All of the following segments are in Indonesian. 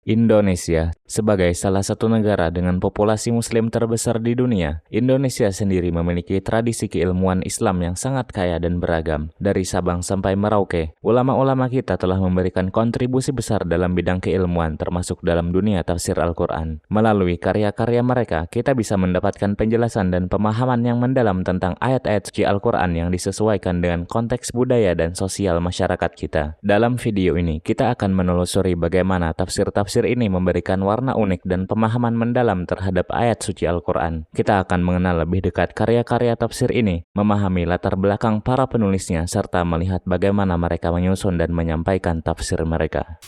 Indonesia, sebagai salah satu negara dengan populasi muslim terbesar di dunia, Indonesia sendiri memiliki tradisi keilmuan Islam yang sangat kaya dan beragam. Dari Sabang sampai Merauke, ulama-ulama kita telah memberikan kontribusi besar dalam bidang keilmuan termasuk dalam dunia tafsir Al-Quran. Melalui karya-karya mereka, kita bisa mendapatkan penjelasan dan pemahaman yang mendalam tentang ayat-ayat suci Al-Quran yang disesuaikan dengan konteks budaya dan sosial masyarakat kita. Dalam video ini, kita akan menelusuri bagaimana tafsir-tafsir ini memberikan warna unik dan pemahaman mendalam terhadap ayat suci Al-Quran. Kita akan mengenal lebih dekat karya-karya tafsir ini, memahami latar belakang para penulisnya, serta melihat bagaimana mereka menyusun dan menyampaikan tafsir mereka.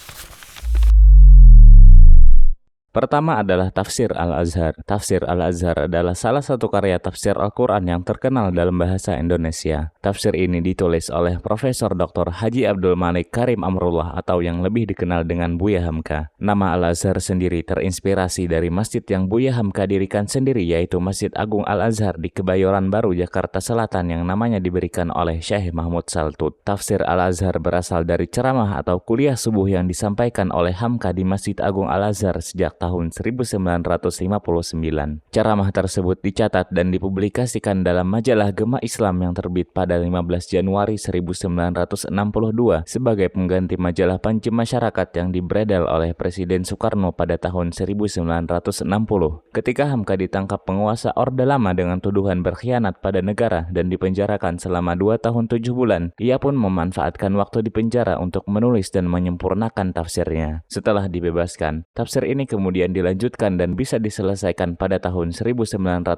Pertama adalah Tafsir Al-Azhar. Tafsir Al-Azhar adalah salah satu karya tafsir Al-Quran yang terkenal dalam bahasa Indonesia. Tafsir ini ditulis oleh Profesor Dr. Haji Abdul Malik Karim Amrullah atau yang lebih dikenal dengan Buya Hamka. Nama Al-Azhar sendiri terinspirasi dari masjid yang Buya Hamka dirikan sendiri, yaitu Masjid Agung Al-Azhar di Kebayoran Baru, Jakarta Selatan yang namanya diberikan oleh Syekh Mahmud Saltut. Tafsir Al-Azhar berasal dari ceramah atau kuliah subuh yang disampaikan oleh Hamka di Masjid Agung Al-Azhar sejak tahun 1959. Ceramah tersebut dicatat dan dipublikasikan dalam majalah Gema Islam yang terbit pada 15 Januari 1962 sebagai pengganti majalah Panji Masyarakat yang dibredel oleh Presiden Soekarno pada tahun 1960. Ketika Hamka ditangkap penguasa Orde Lama dengan tuduhan berkhianat pada negara dan dipenjarakan selama 2 tahun 7 bulan, ia pun memanfaatkan waktu di penjara untuk menulis dan menyempurnakan tafsirnya. Setelah dibebaskan, tafsir ini kemudian dilanjutkan dan bisa diselesaikan pada tahun 1971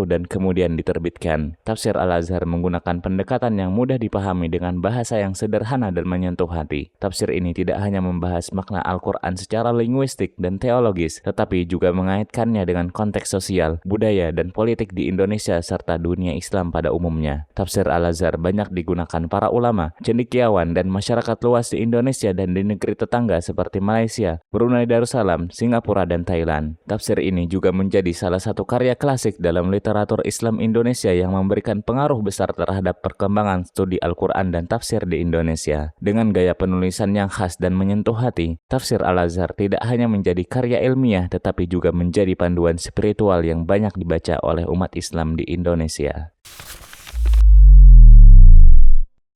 dan kemudian diterbitkan. Tafsir Al-Azhar menggunakan pendekatan yang mudah dipahami dengan bahasa yang sederhana dan menyentuh hati. Tafsir ini tidak hanya membahas makna Al-Quran secara linguistik dan teologis, tetapi juga mengaitkannya dengan konteks sosial, budaya, dan politik di Indonesia serta dunia Islam pada umumnya. Tafsir Al-Azhar banyak digunakan para ulama, cendekiawan, dan masyarakat luas di Indonesia dan di negeri tetangga seperti Malaysia, Brunei Darussalam, Singapura, dan Thailand. Tafsir ini juga menjadi salah satu karya klasik dalam literatur Islam Indonesia yang memberikan pengaruh besar terhadap perkembangan studi Al-Quran dan tafsir di Indonesia. Dengan gaya penulisan yang khas dan menyentuh hati, Tafsir Al-Azhar tidak hanya menjadi karya ilmiah tetapi juga menjadi panduan spiritual yang banyak dibaca oleh umat Islam di Indonesia.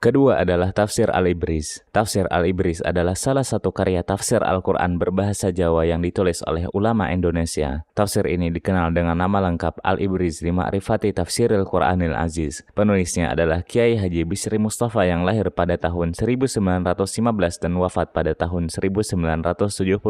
Kedua adalah Tafsir Al-Ibriz. Tafsir Al-Ibriz adalah salah satu karya tafsir Al-Quran berbahasa Jawa yang ditulis oleh ulama Indonesia. Tafsir ini dikenal dengan nama lengkap Al-Ibriz li Ma'rifati Tafsiril Quranil Aziz. Penulisnya adalah Kiai Haji Bisri Mustafa yang lahir pada tahun 1915 dan wafat pada tahun 1977.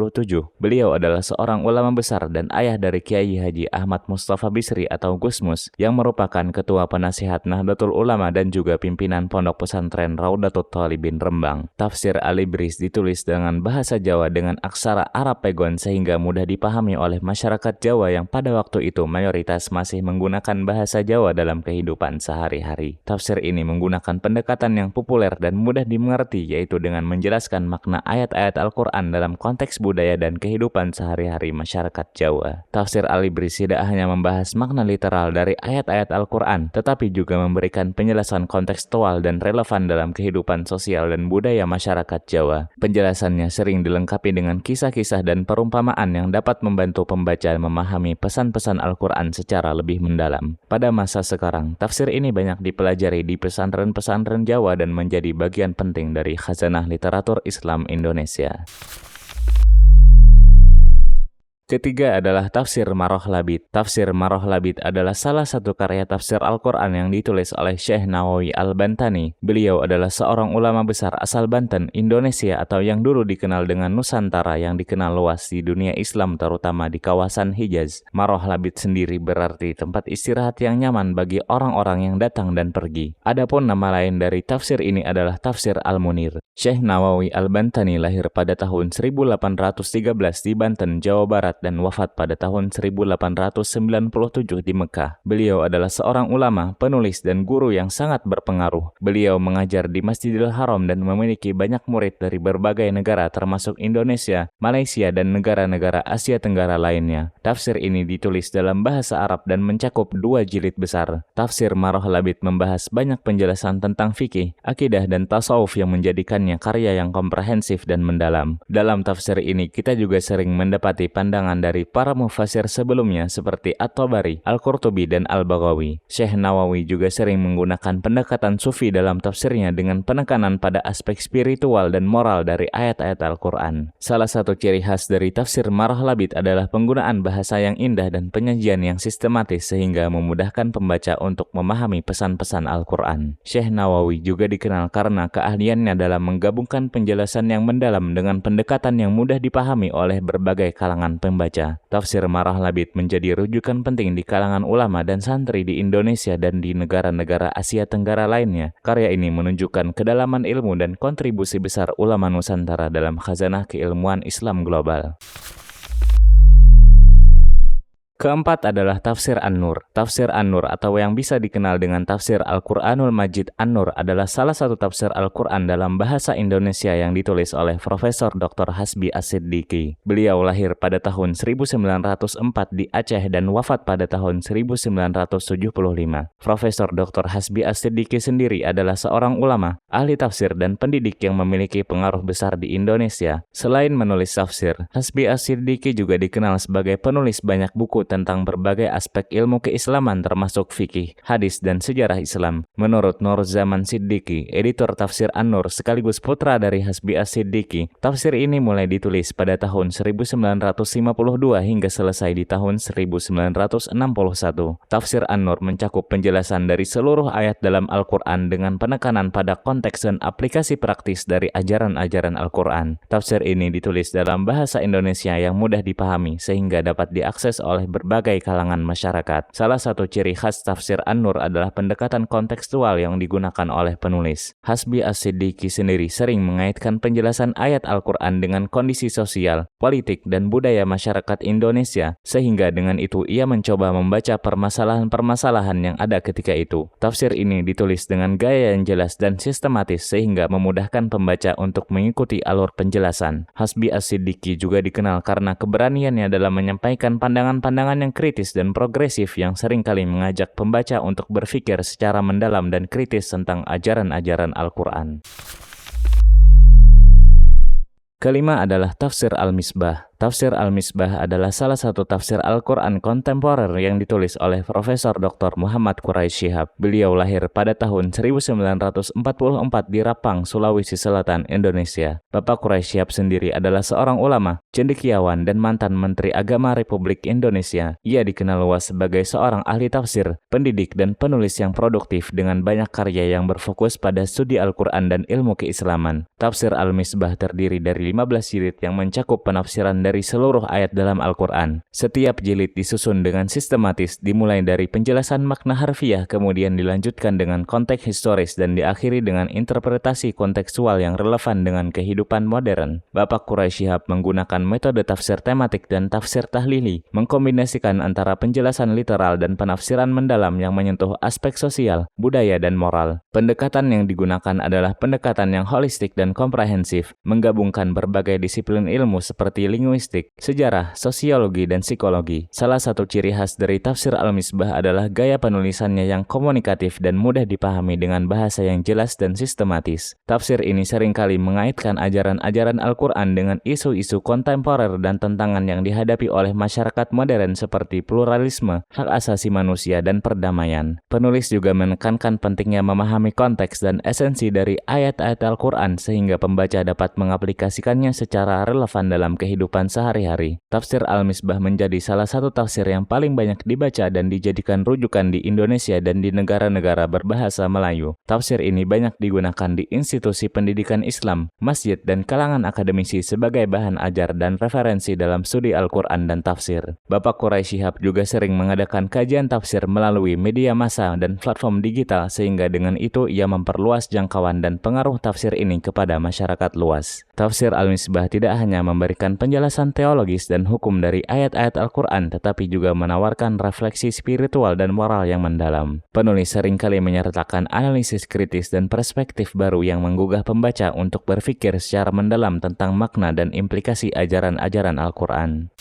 Beliau adalah seorang ulama besar dan ayah dari Kiai Haji Ahmad Mustafa Bisri atau Gusmus yang merupakan ketua penasihat Nahdlatul Ulama dan juga pimpinan pondok pesantren Raudatul Thalibin Rembang. Tafsir Al-Ibriz ditulis dengan bahasa Jawa dengan aksara Arab Pegon sehingga mudah dipahami oleh masyarakat Jawa yang pada waktu itu mayoritas masih menggunakan bahasa Jawa dalam kehidupan sehari-hari. Tafsir ini menggunakan pendekatan yang populer dan mudah dimengerti, yaitu dengan menjelaskan makna ayat-ayat Al-Quran dalam konteks budaya dan kehidupan sehari-hari masyarakat Jawa. Tafsir Al-Ibriz tidak hanya membahas makna literal dari ayat-ayat Al-Quran, tetapi juga memberikan penjelasan kontekstual dan relevan dalam kehidupan sosial dan budaya masyarakat Jawa. Penjelasannya sering dilengkapi dengan kisah-kisah dan perumpamaan yang dapat membantu pembaca memahami pesan-pesan Al-Quran secara lebih mendalam. Pada masa sekarang, tafsir ini banyak dipelajari di pesantren-pesantren Jawa dan menjadi bagian penting dari khazanah literatur Islam Indonesia. Ketiga adalah Tafsir Marohlabid. Tafsir Marohlabid adalah salah satu karya tafsir Al-Quran yang ditulis oleh Syekh Nawawi Al-Bantani. Beliau adalah seorang ulama besar asal Banten, Indonesia atau yang dulu dikenal dengan Nusantara yang dikenal luas di dunia Islam terutama di kawasan Hijaz. Marohlabid sendiri berarti tempat istirahat yang nyaman bagi orang-orang yang datang dan pergi. Adapun nama lain dari tafsir ini adalah Tafsir Al-Munir. Syekh Nawawi Al-Bantani lahir pada tahun 1813 di Banten, Jawa Barat dan wafat pada tahun 1897 di Mekah. Beliau adalah seorang ulama, penulis, dan guru yang sangat berpengaruh. Beliau mengajar di Masjidil Haram dan memiliki banyak murid dari berbagai negara termasuk Indonesia, Malaysia, dan negara-negara Asia Tenggara lainnya. Tafsir ini ditulis dalam bahasa Arab dan mencakup 2 jilid besar. Tafsir Marah Labid membahas banyak penjelasan tentang fikih, akidah, dan tasawuf yang menjadikannya karya yang komprehensif dan mendalam. Dalam tafsir ini kita juga sering mendapati pandangan dari para mufassir sebelumnya seperti At-Tabari, Al-Qurtubi, dan Al-Baghawi. Syekh Nawawi juga sering menggunakan pendekatan sufi dalam tafsirnya dengan penekanan pada aspek spiritual dan moral dari ayat-ayat Al-Quran. Salah satu ciri khas dari tafsir Marah Labid adalah penggunaan bahasa yang indah dan penyajian yang sistematis sehingga memudahkan pembaca untuk memahami pesan-pesan Al-Quran. Syekh Nawawi juga dikenal karena keahliannya dalam menggabungkan penjelasan yang mendalam dengan pendekatan yang mudah dipahami oleh berbagai kalangan pembaca. Tafsir Marah Labid menjadi rujukan penting di kalangan ulama dan santri di Indonesia dan di negara-negara Asia Tenggara lainnya. Karya ini menunjukkan kedalaman ilmu dan kontribusi besar ulama Nusantara dalam khazanah keilmuan Islam global. Keempat adalah Tafsir An-Nur. Tafsir An-Nur atau yang bisa dikenal dengan Tafsir Al-Quranul Majid An-Nur adalah salah satu tafsir Al-Quran dalam bahasa Indonesia yang ditulis oleh Profesor Dr. Hasbi As-Siddiqi. Beliau lahir pada tahun 1904 di Aceh dan wafat pada tahun 1975. Profesor Dr. Hasbi As-Siddiqi sendiri adalah seorang ulama, ahli tafsir, dan pendidik yang memiliki pengaruh besar di Indonesia. Selain menulis tafsir, Hasbi As-Siddiqi juga dikenal sebagai penulis banyak buku tentang berbagai aspek ilmu keislaman termasuk fikih, hadis, dan sejarah Islam. Menurut Nur Zaman Siddiqi, editor tafsir An-Nur sekaligus putra dari Hasbi As-Siddiqi, tafsir ini mulai ditulis pada tahun 1952 hingga selesai di tahun 1961. Tafsir An-Nur mencakup penjelasan dari seluruh ayat dalam Al-Quran dengan penekanan pada konteks dan aplikasi praktis dari ajaran-ajaran Al-Quran. Tafsir ini ditulis dalam bahasa Indonesia yang mudah dipahami sehingga dapat diakses oleh berbagai kalangan masyarakat. Salah satu ciri khas tafsir An-Nur adalah pendekatan kontekstual yang digunakan oleh penulis. Hasbi As-Siddiqi sendiri sering mengaitkan penjelasan ayat Al-Quran dengan kondisi sosial, politik, dan budaya masyarakat Indonesia, sehingga dengan itu ia mencoba membaca permasalahan-permasalahan yang ada ketika itu. Tafsir ini ditulis dengan gaya yang jelas dan sistematis sehingga memudahkan pembaca untuk mengikuti alur penjelasan. Hasbi As-Siddiqi juga dikenal karena keberaniannya dalam menyampaikan pandangan-pandangan yang kritis dan progresif yang seringkali mengajak pembaca untuk berpikir secara mendalam dan kritis tentang ajaran-ajaran Al-Quran. Kelima adalah Tafsir Al-Misbah. Tafsir Al-Misbah adalah salah satu tafsir Al-Quran kontemporer yang ditulis oleh Profesor Dr. Muhammad Quraish Shihab. Beliau lahir pada tahun 1944 di Rapang, Sulawesi Selatan, Indonesia. Bapak Quraish Shihab sendiri adalah seorang ulama, cendekiawan, dan mantan Menteri Agama Republik Indonesia. Ia dikenal luas sebagai seorang ahli tafsir, pendidik, dan penulis yang produktif dengan banyak karya yang berfokus pada studi Al-Quran dan ilmu keislaman. Tafsir Al-Misbah terdiri dari 15 jilid yang mencakup penafsiran dari seluruh ayat dalam Al-Quran. Setiap jilid disusun dengan sistematis, dimulai dari penjelasan makna harfiah, kemudian dilanjutkan dengan konteks historis, dan diakhiri dengan interpretasi kontekstual yang relevan dengan kehidupan modern. Bapak Quraish Shihab menggunakan metode tafsir tematik dan tafsir tahlili, mengkombinasikan antara penjelasan literal dan penafsiran mendalam yang menyentuh aspek sosial, budaya, dan moral. Pendekatan yang digunakan adalah pendekatan yang holistik dan komprehensif, menggabungkan berbagai disiplin ilmu seperti linguistik, sejarah, sosiologi, dan psikologi. Salah satu ciri khas dari Tafsir Al-Misbah adalah gaya penulisannya yang komunikatif dan mudah dipahami dengan bahasa yang jelas dan sistematis. Tafsir ini seringkali mengaitkan ajaran-ajaran Al-Quran dengan isu-isu kontemporer dan tantangan yang dihadapi oleh masyarakat modern seperti pluralisme, hak asasi manusia, dan perdamaian. Penulis juga menekankan pentingnya memahami konteks dan esensi dari ayat-ayat Al-Quran sehingga pembaca dapat mengaplikasikannya secara relevan dalam kehidupan sehari-hari. Tafsir Al-Misbah menjadi salah satu tafsir yang paling banyak dibaca dan dijadikan rujukan di Indonesia dan di negara-negara berbahasa Melayu. Tafsir ini banyak digunakan di institusi pendidikan Islam, masjid, dan kalangan akademisi sebagai bahan ajar dan referensi dalam studi Al-Quran dan tafsir. Bapak Quraish Shihab juga sering mengadakan kajian tafsir melalui media massa dan platform digital sehingga dengan itu ia memperluas jangkauan dan pengaruh tafsir ini kepada masyarakat luas. Tafsir Al-Misbah tidak hanya memberikan penjelasan penjelasan teologis dan hukum dari ayat-ayat Al-Quran, tetapi juga menawarkan refleksi spiritual dan moral yang mendalam. Penulis seringkali menyertakan analisis kritis dan perspektif baru yang menggugah pembaca untuk berpikir secara mendalam tentang makna dan implikasi ajaran-ajaran Al-Quran.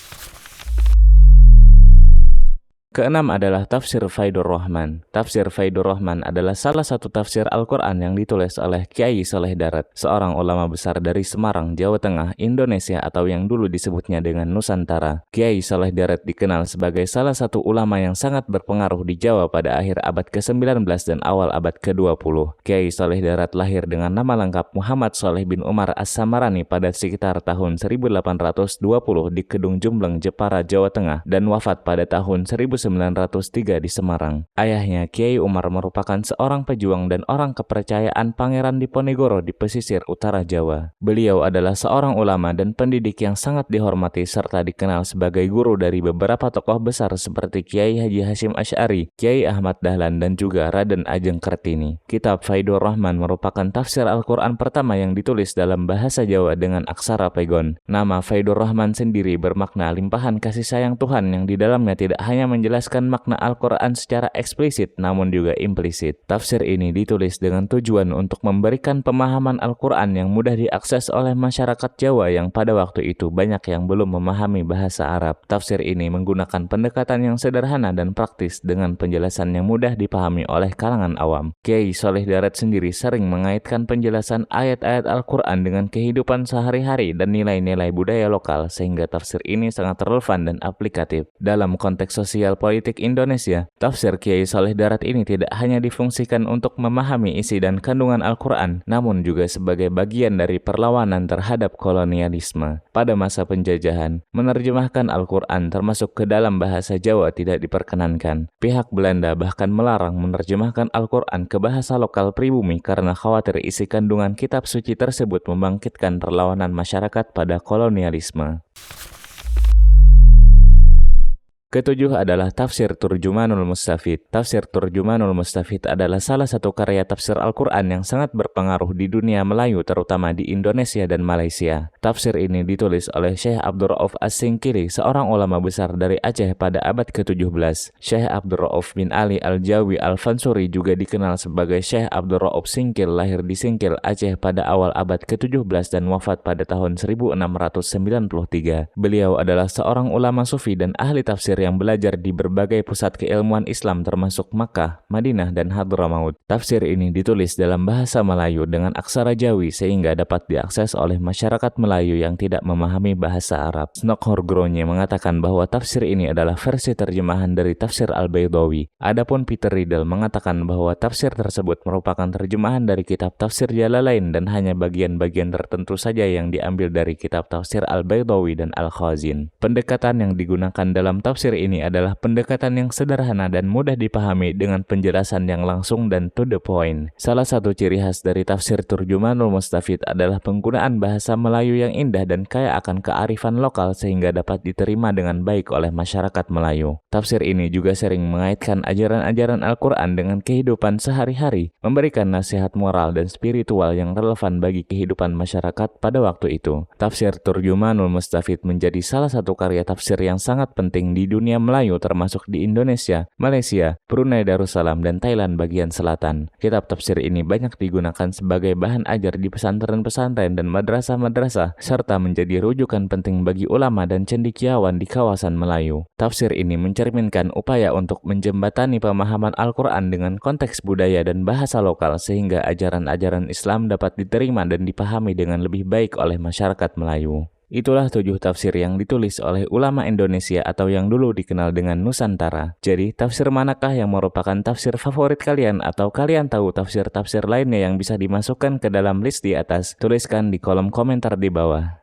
Keenam adalah Tafsir Faidur Rahman. Tafsir Faidur Rahman adalah salah satu tafsir Al-Quran yang ditulis oleh Kiai Soleh Darat, seorang ulama besar dari Semarang, Jawa Tengah, Indonesia atau yang dulu disebutnya dengan Nusantara. Kiai Soleh Darat dikenal sebagai salah satu ulama yang sangat berpengaruh di Jawa pada akhir abad ke-19 dan awal abad ke-20. Kiai Soleh Darat lahir dengan nama lengkap Muhammad Soleh bin Umar As-Samarani pada sekitar tahun 1820 di Kedung Jumbleng, Jepara, Jawa Tengah dan wafat pada tahun 1903 di Semarang. Ayahnya, Kiai Umar, merupakan seorang pejuang dan orang kepercayaan Pangeran Diponegoro di pesisir utara Jawa. Beliau adalah seorang ulama dan pendidik yang sangat dihormati serta dikenal sebagai guru dari beberapa tokoh besar seperti Kiai Haji Hasyim Asy'ari, Kiai Ahmad Dahlan, dan juga Raden Ajeng Kartini. Kitab Faidur Rahman merupakan tafsir Al-Quran pertama yang ditulis dalam bahasa Jawa dengan aksara pegon. Nama Faidur Rahman sendiri bermakna limpahan kasih sayang Tuhan yang di dalamnya tidak hanya menjelaskan makna Al-Quran secara eksplisit namun juga implisit. Tafsir ini ditulis dengan tujuan untuk memberikan pemahaman Al-Quran yang mudah diakses oleh masyarakat Jawa yang pada waktu itu banyak yang belum memahami bahasa Arab. Tafsir ini menggunakan pendekatan yang sederhana dan praktis dengan penjelasan yang mudah dipahami oleh kalangan awam. Kiai Soleh Darat sendiri sering mengaitkan penjelasan ayat-ayat Al-Quran dengan kehidupan sehari-hari dan nilai-nilai budaya lokal sehingga tafsir ini sangat relevan dan aplikatif. Dalam konteks sosial politik Indonesia, tafsir Kiai Soleh Darat ini tidak hanya difungsikan untuk memahami isi dan kandungan Al-Quran, namun juga sebagai bagian dari perlawanan terhadap kolonialisme. Pada masa penjajahan, menerjemahkan Al-Quran termasuk ke dalam bahasa Jawa tidak diperkenankan. Pihak Belanda bahkan melarang menerjemahkan Al-Quran ke bahasa lokal pribumi karena khawatir isi kandungan kitab suci tersebut membangkitkan perlawanan masyarakat pada kolonialisme. Ketujuh adalah Tafsir Turjumanul Mustafid. Tafsir Turjumanul Mustafid adalah salah satu karya tafsir Al-Quran yang sangat berpengaruh di dunia Melayu, terutama di Indonesia dan Malaysia. Tafsir ini ditulis oleh Syekh Abdul Rauf As-Singkili, seorang ulama besar dari Aceh pada abad ke-17. Syekh Abdul Rauf bin Ali Al-Jawi Al-Fansuri juga dikenal sebagai Syekh Abdul Rauf Singkil, lahir di Singkil, Aceh pada awal abad ke-17 dan wafat pada tahun 1693. Beliau adalah seorang ulama sufi dan ahli tafsir yang belajar di berbagai pusat keilmuan Islam termasuk Makkah, Madinah, dan Hadramaut. Tafsir ini ditulis dalam bahasa Melayu dengan aksara Jawi sehingga dapat diakses oleh masyarakat Melayu yang tidak memahami bahasa Arab. Snokhor Gronje mengatakan bahwa tafsir ini adalah versi terjemahan dari tafsir Al-Baydawi. Adapun Peter Riddle mengatakan bahwa tafsir tersebut merupakan terjemahan dari kitab tafsir Jalalain dan hanya bagian-bagian tertentu saja yang diambil dari kitab tafsir Al-Baydawi dan Al-Khazin. Pendekatan yang digunakan dalam tafsir ini adalah pendekatan yang sederhana dan mudah dipahami dengan penjelasan yang langsung dan to the point. Salah satu ciri khas dari tafsir Turjumanul Mustafid adalah penggunaan bahasa Melayu yang indah dan kaya akan kearifan lokal sehingga dapat diterima dengan baik oleh masyarakat Melayu. Tafsir ini juga sering mengaitkan ajaran-ajaran Al-Quran dengan kehidupan sehari-hari, memberikan nasihat moral dan spiritual yang relevan bagi kehidupan masyarakat pada waktu itu. Tafsir Turjumanul Mustafid menjadi salah satu karya tafsir yang sangat penting di dunia Melayu termasuk di Indonesia, Malaysia, Brunei Darussalam, dan Thailand bagian selatan. Kitab tafsir ini banyak digunakan sebagai bahan ajar di pesantren-pesantren dan madrasah-madrasah serta menjadi rujukan penting bagi ulama dan cendekiawan di kawasan Melayu. Tafsir ini mencerminkan upaya untuk menjembatani pemahaman Al-Quran dengan konteks budaya dan bahasa lokal sehingga ajaran-ajaran Islam dapat diterima dan dipahami dengan lebih baik oleh masyarakat Melayu. Itulah 7 tafsir yang ditulis oleh ulama Indonesia atau yang dulu dikenal dengan Nusantara. Jadi, tafsir manakah yang merupakan tafsir favorit kalian atau kalian tahu tafsir-tafsir lainnya yang bisa dimasukkan ke dalam list di atas? Tuliskan di kolom komentar di bawah.